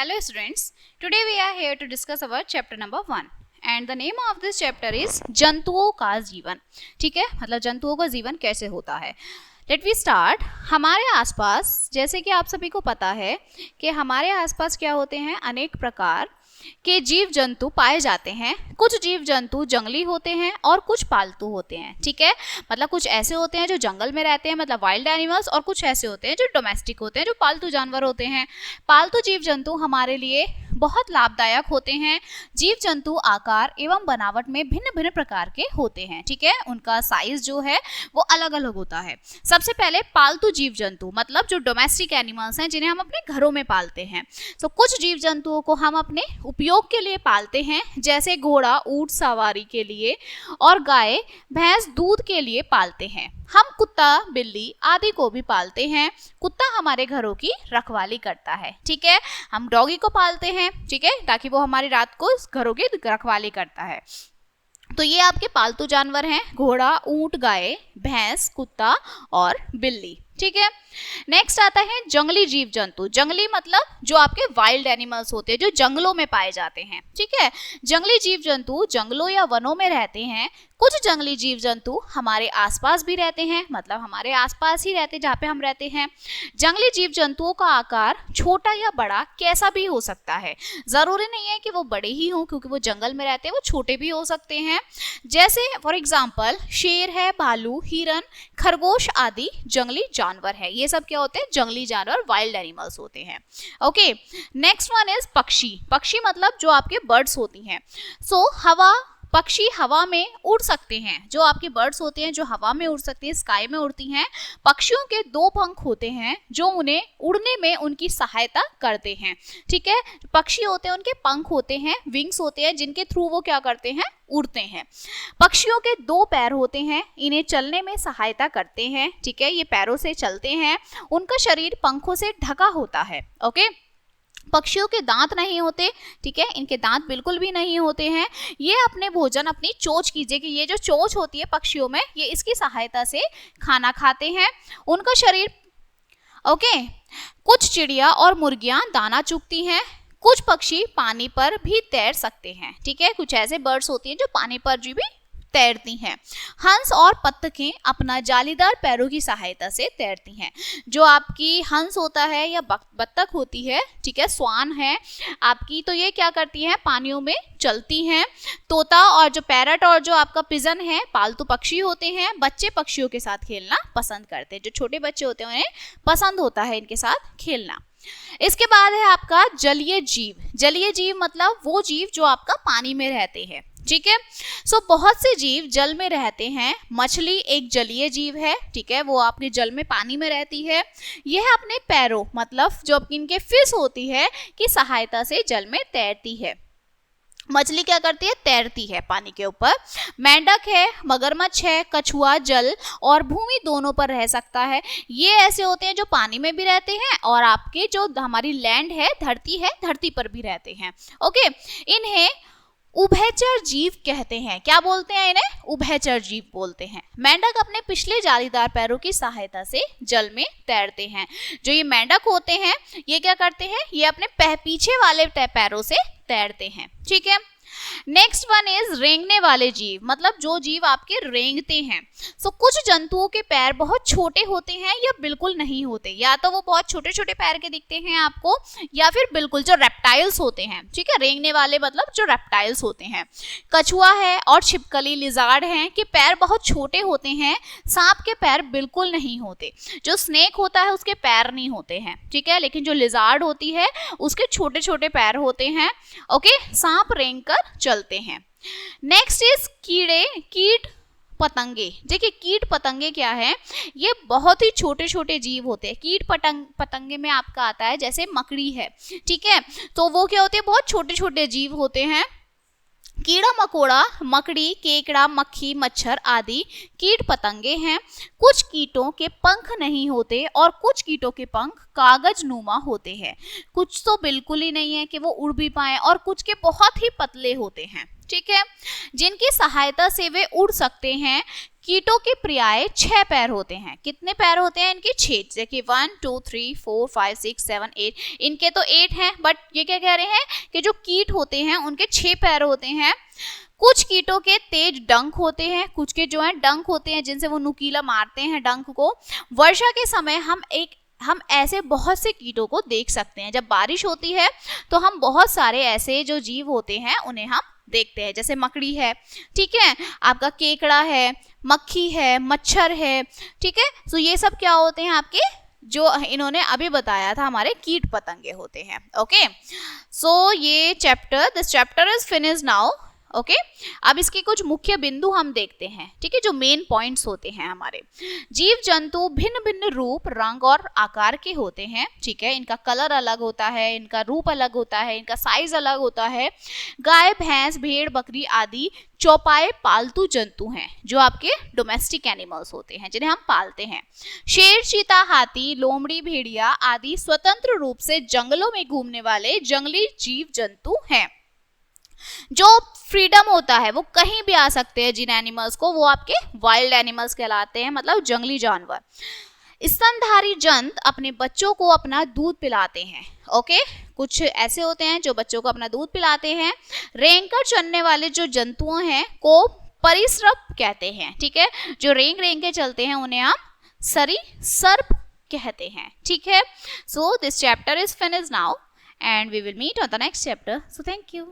Hello students, today we are here to discuss our chapter number 1 and the name of this chapter is जंतुओं का जीवन. ठीक है, मतलब जंतुओं का जीवन कैसे होता है. Let we start. हमारे आसपास, जैसे कि आप सभी को पता है कि हमारे आसपास क्या होते हैं, अनेक प्रकार के जीव जंतु पाए जाते हैं. कुछ जीव जंतु जंगली होते हैं और कुछ पालतू होते हैं. ठीक है, मतलब कुछ ऐसे होते हैं जो जंगल में रहते हैं, मतलब वाइल्ड एनिमल्स, और कुछ ऐसे होते हैं जो डोमेस्टिक होते हैं, जो पालतू जानवर होते हैं. पालतू जीव जंतु हमारे लिए बहुत लाभदायक होते हैं. जीव जंतु आकार एवं बनावट में भिन्न भिन्न प्रकार के होते हैं. ठीक है, उनका साइज जो है वो अलग अलग होता है. सबसे पहले पालतू जीव जंतु, मतलब जो डोमेस्टिक एनिमल्स हैं जिन्हें हम अपने घरों में पालते हैं. तो कुछ जीव जंतुओं को हम अपने उपयोग के लिए पालते हैं, जैसे घोड़ा ऊंट सवारी के लिए और गाय भैंस दूध के लिए पालते हैं. हम कुत्ता बिल्ली आदि को भी पालते हैं. कुत्ता हमारे घरों की रखवाली करता है. ठीक है, हम डॉगी को पालते हैं, ठीक है, ताकि वो हमारी रात को घरों की रखवाली करता है. तो ये आपके पालतू जानवर हैं, घोड़ा ऊंट गाय भैंस कुत्ता और बिल्ली. ठीक है, नेक्स्ट आता है जंगली जीव जंतु. जंगली मतलब जो आपके वाइल्ड एनिमल्स होते हैं, जो जंगलों में पाए जाते हैं. ठीक है, जंगली जीव जंतु जंगलों या वनों में रहते हैं. कुछ जंगली जीव जंतु हमारे आसपास भी रहते हैं, मतलब हमारे आसपास ही रहते जहाँ पे हम रहते हैं. जंगली जीव जंतुओं का आकार छोटा या बड़ा कैसा भी हो सकता है. जरूरी नहीं है कि वो बड़े ही हों, क्योंकि वो जंगल में रहते हैं, वो छोटे भी हो सकते हैं. जैसे फॉर एग्जाम्पल शेर है, भालू हिरन खरगोश आदि जंगली जानवर है. ये सब क्या होते हैं, जंगली जानवर, वाइल्ड एनिमल्स होते हैं. ओके, नेक्स्ट वन इज पक्षी. पक्षी मतलब जो आपके बर्ड्स होती हैं. सो पक्षी हवा में उड़ सकते हैं. जो आपके बर्ड्स होते हैं जो हवा में उड़ सकती हैं, स्काई में उड़ती हैं. पक्षियों के दो पंख होते हैं जो उन्हें उड़ने में उनकी सहायता करते हैं. ठीक है, पक्षी होते हैं उनके पंख होते हैं, विंग्स होते हैं, जिनके थ्रू वो क्या करते हैं, उड़ते हैं. पक्षियों के दो पैर होते हैं, इन्हें चलने में सहायता करते हैं. ठीक है, ये पैरों से चलते हैं. उनका शरीर पंखों से ढका होता है. ओके, पक्षियों के दांत नहीं होते. ठीक है, इनके दांत बिल्कुल भी नहीं होते हैं. ये अपने भोजन अपनी चोंच कीजिए कि ये जो चोंच होती है पक्षियों में, ये इसकी सहायता से खाना खाते हैं. उनका शरीर ओके, कुछ चिड़िया और मुर्गियां दाना चुगती हैं. कुछ पक्षी पानी पर भी तैर सकते हैं. ठीक है, कुछ ऐसे बर्ड्स होती हैं जो पानी पर भी तैरती हैं. हंस और बत्तखें अपना जालीदार पैरों की सहायता से तैरती हैं. जो आपकी हंस होता है या बत्तख होती है, ठीक है, स्वान है आपकी, तो ये क्या करती हैं, पानियों में चलती हैं. तोता और जो पैरट और जो आपका पिजन है, पालतू पक्षी होते हैं. बच्चे पक्षियों के साथ खेलना पसंद करते हैं. जो छोटे बच्चे होते हैं उन्हें पसंद होता है इनके साथ खेलना. इसके बाद है आपका जलीय जीव. जलीय जीव मतलब वो जीव जो आपका पानी में रहते हैं. ठीक है, सो बहुत से जीव जल में रहते हैं. मछली एक जलीय जीव है. ठीक है, वो आपके जल में पानी में रहती है. यह अपने पैरों, मतलब जो इनके फिश होती है, की सहायता से जल में तैरती है. मछली क्या करती है, तैरती है पानी के ऊपर. मेंढक है, मगरमच्छ है, कछुआ जल और भूमि दोनों पर रह सकता है. ये ऐसे होते हैं जो पानी में भी रहते हैं और आपके जो हमारी लैंड है, धरती पर भी रहते हैं. ओके, इन्हें उभयचर जीव कहते हैं. क्या बोलते हैं इन्हें, उभयचर जीव बोलते हैं. मेंढक अपने पिछले जालीदार पैरों की सहायता से जल में तैरते हैं. जो ये मेंढक होते हैं ये क्या करते हैं, ये अपने पीछे वाले पैरों से तैरते हैं. ठीक है, नेक्स्ट वन इज रेंगने वाले जीव, मतलब जो जीव आपके रेंगते हैं. सो कुछ जंतुओं के पैर बहुत छोटे होते हैं या बिल्कुल नहीं होते. या तो वो बहुत छोटे छोटे पैर के दिखते हैं आपको, या फिर बिल्कुल जो रेप्टाइल्स होते हैं. ठीक है, रेंगने वाले मतलब जो रेप्टाइल्स होते हैं. कछुआ है और छिपकली लिजार्ड हैं कि पैर बहुत छोटे होते हैं. सांप के पैर बिल्कुल नहीं होते. जो स्नेक होता है उसके पैर नहीं होते हैं. ठीक है, लेकिन जो लिजार्ड होती है उसके छोटे छोटे पैर होते हैं. ओके, सांप रेंग कर चलते हैं. नेक्स्ट इज कीट पतंगे. देखिए, कीट पतंगे क्या है, ये बहुत ही छोटे छोटे जीव होते हैं. कीट पतंगे में आपका आता है जैसे मकड़ी है. ठीक है, तो वो क्या होते हैं, बहुत छोटे छोटे जीव होते हैं. कीड़ा मकोड़ा मकड़ी केकड़ा मक्खी मच्छर आदि कीट पतंगे हैं. कुछ कीटों के पंख नहीं होते और कुछ कीटों के पंख कागज नुमा होते हैं. कुछ तो बिल्कुल ही नहीं है कि वो उड़ भी पाए, और कुछ के बहुत ही पतले होते हैं. ठीक है, जिनकी सहायता से वे उड़ सकते हैं. कीटों के पर्याय 6 पैर होते हैं। कितने पैर होते हैं इनके? 6। देखिए 1 2 3 4 5 6 7 8, इनके तो 8 हैं, बट ये क्या कह रहे हैं कि जो कीट होते हैं उनके 6 पैर होते हैं। कुछ कीटों के तेज डंक होते हैं, कुछ के जो है डंक होते हैं जिनसे वो नुकीला मारते हैं डंक को। वर्षा के समय हम ऐसे बहुत से कीटों को देख सकते हैं। जब बारिश होती है तो हम बहुत सारे ऐसे जो जीव होते हैं उन्हें हम देखते हैं, जैसे मकड़ी है, ठीक है, आपका केकड़ा है, मक्खी है, मच्छर है, ठीक है। तो ये सब क्या होते हैं आपके, जो इन्होंने अभी बताया था, हमारे कीट पतंगे होते हैं। ओके, सो ये this chapter is finished now. Okay, अब इसके कुछ मुख्य बिंदु हम देखते हैं, ठीक है, जो मेन पॉइंट्स होते हैं हमारे। जीव जंतु भिन्न भिन्न रूप, रंग और आकार के होते हैं, ठीक है, इनका कलर अलग होता है, इनका रूप अलग होता है, इनका साइज अलग होता है। गाय, भैंस, भेड़, बकरी आदि चौपाए पालतू जंतु हैं, जो आपके डोमेस्टिक एनिमल्स होते हैं, जिन्हें हम पालते हैं। शेर, चीता, हाथी, लोमड़ी, भेड़िया आदि स्वतंत्र रूप से जंगलों में घूमने वाले जंगली जीव जंतु हैं। जो फ्रीडम होता है वो कहीं भी आ सकते हैं, जिन एनिमल्स को, वो आपके वाइल्ड एनिमल्स कहलाते हैं, मतलब जंगली जानवर। स्तनधारी जंतु अपने बच्चों को अपना दूध पिलाते हैं। ओके, कुछ ऐसे होते हैं जो बच्चों को अपना दूध पिलाते हैं। रेंगकर चलने वाले जो जंतुओं हैं को परिसर्प कहते हैं, ठीक है, जो रेंग रेंग के चलते हैं उन्हें हम सरीसृप कहते हैं, ठीक है। So this chapter is finished now and we will meet on the next chapter. So thank you.